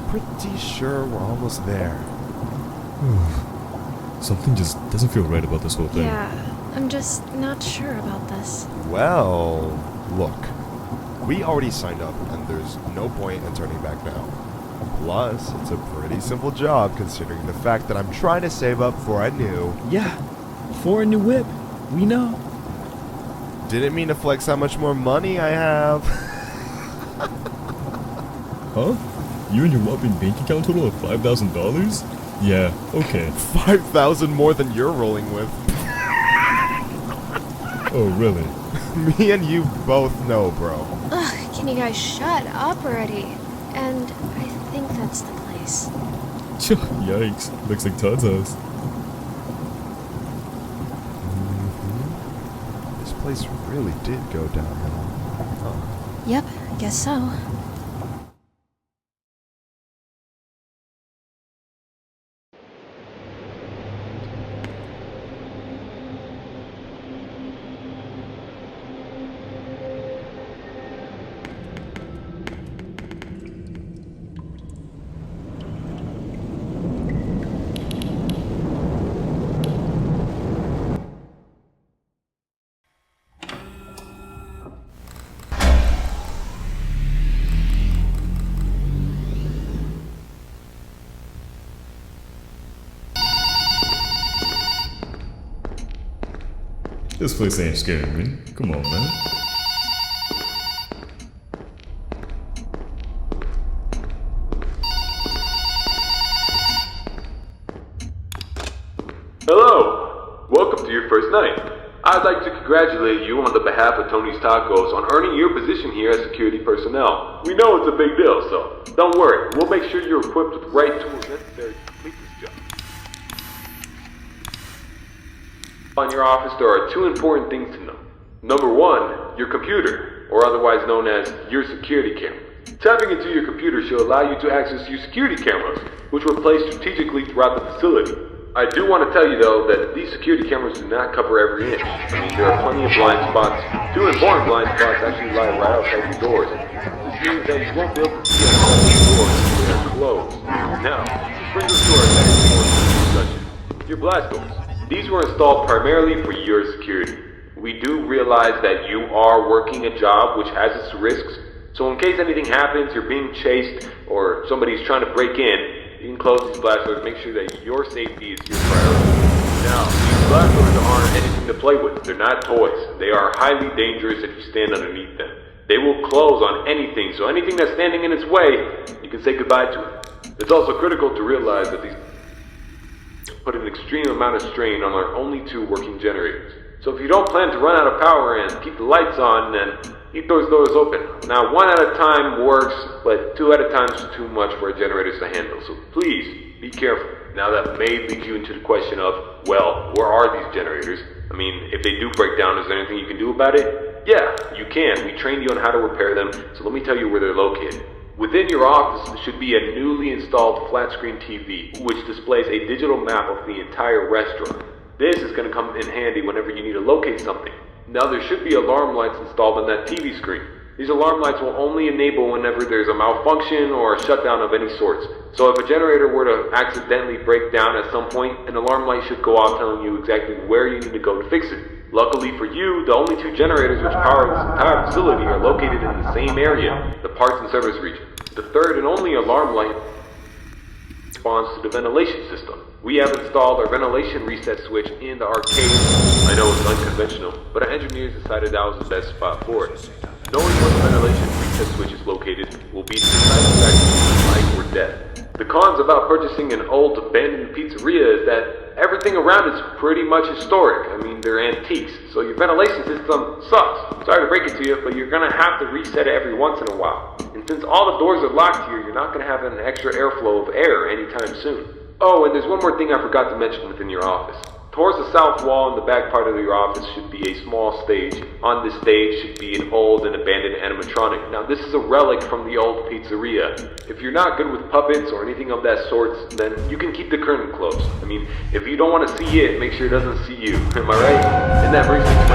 pretty sure we're almost there. Something just doesn't feel right about this whole thing. Yeah, I'm just not sure about this. Well, look. We already signed up, and there's no point in turning back now. Plus, it's a pretty simple job considering the fact that I'm trying to save up for a new... Yeah, for a new whip. We know. Didn't mean to flex how much more money I have. Huh? You and your whopping bank account total of $5,000? Yeah, okay. 5,000 more than you're rolling with. Oh, really? Me and you both know, bro. Ugh, can you guys shut up already? And I think that's the place. Yikes. Looks like Todd's house. This place really did go downhill. Huh. Yep, guess so. This place ain't scaring me. Come on, man. Hello! Welcome to your first night. I'd like to congratulate you on the behalf of Tony's Tacos on earning your position here as security personnel. We know it's a big deal, so don't worry. We'll make sure you're equipped with the right tools necessary to complete this job. On your office, there are two important things to know. Number one, your computer, or otherwise known as your security camera. Tapping into your computer should allow you to access your security cameras, which were placed strategically throughout the facility. I do want to tell you though that these security cameras do not cover every inch. I mean, there are plenty of blind spots. Two important blind spots actually lie right outside your doors. This means that you won't be able to see outside the doors when they're closed. Now, this brings us to our next important discussion. Your blast doors. These were installed primarily for your security. We do realize that you are working a job which has its risks, so in case anything happens, you're being chased, or somebody's trying to break in, you can close these blast doors, make sure that your safety is your priority. Now, these blast doors aren't anything to play with. They're not toys. They are highly dangerous if you stand underneath them. They will close on anything, so anything that's standing in its way, you can say goodbye to it. It's also critical to realize that these put an extreme amount of strain on our only two working generators. So if you don't plan to run out of power and keep the lights on, then keep those doors open. Now, one at a time works, but two at a time is too much for our generators to handle. So please, be careful. Now that may lead you into the question of, well, where are these generators? I mean, if they do break down, is there anything you can do about it? Yeah, you can. We trained you on how to repair them, so let me tell you where they're located. Within your office should be a newly installed flat-screen TV, which displays a digital map of the entire restaurant. This is going to come in handy whenever you need to locate something. Now there should be alarm lights installed on that TV screen. These alarm lights will only enable whenever there's a malfunction or a shutdown of any sorts. So if a generator were to accidentally break down at some point, an alarm light should go off telling you exactly where you need to go to fix it. Luckily for you, the only two generators which power this entire facility are located in the same area, the parts and service region. The third and only alarm light responds to the ventilation system. We have installed our ventilation reset switch in the arcade. I know it's unconventional, but our engineers decided that was the best spot for it. Knowing where the ventilation reset switch is located will be the decisive factor in life or death. The cons about purchasing an old abandoned pizzeria is that everything around is pretty much historic. I mean, they're antiques, so your ventilation system sucks. Sorry to break it to you, but you're gonna have to reset it every once in a while. And since all the doors are locked here, you're not gonna have an extra airflow of air anytime soon. Oh, and there's one more thing I forgot to mention within your office. Towards the south wall in the back part of your office should be a small stage. On this stage should be an old and abandoned animatronic. Now this is a relic from the old pizzeria. If you're not good with puppets or anything of that sort, then you can keep the curtain closed. I mean, if you don't want to see it, make sure it doesn't see you. Am I right? And that brings me to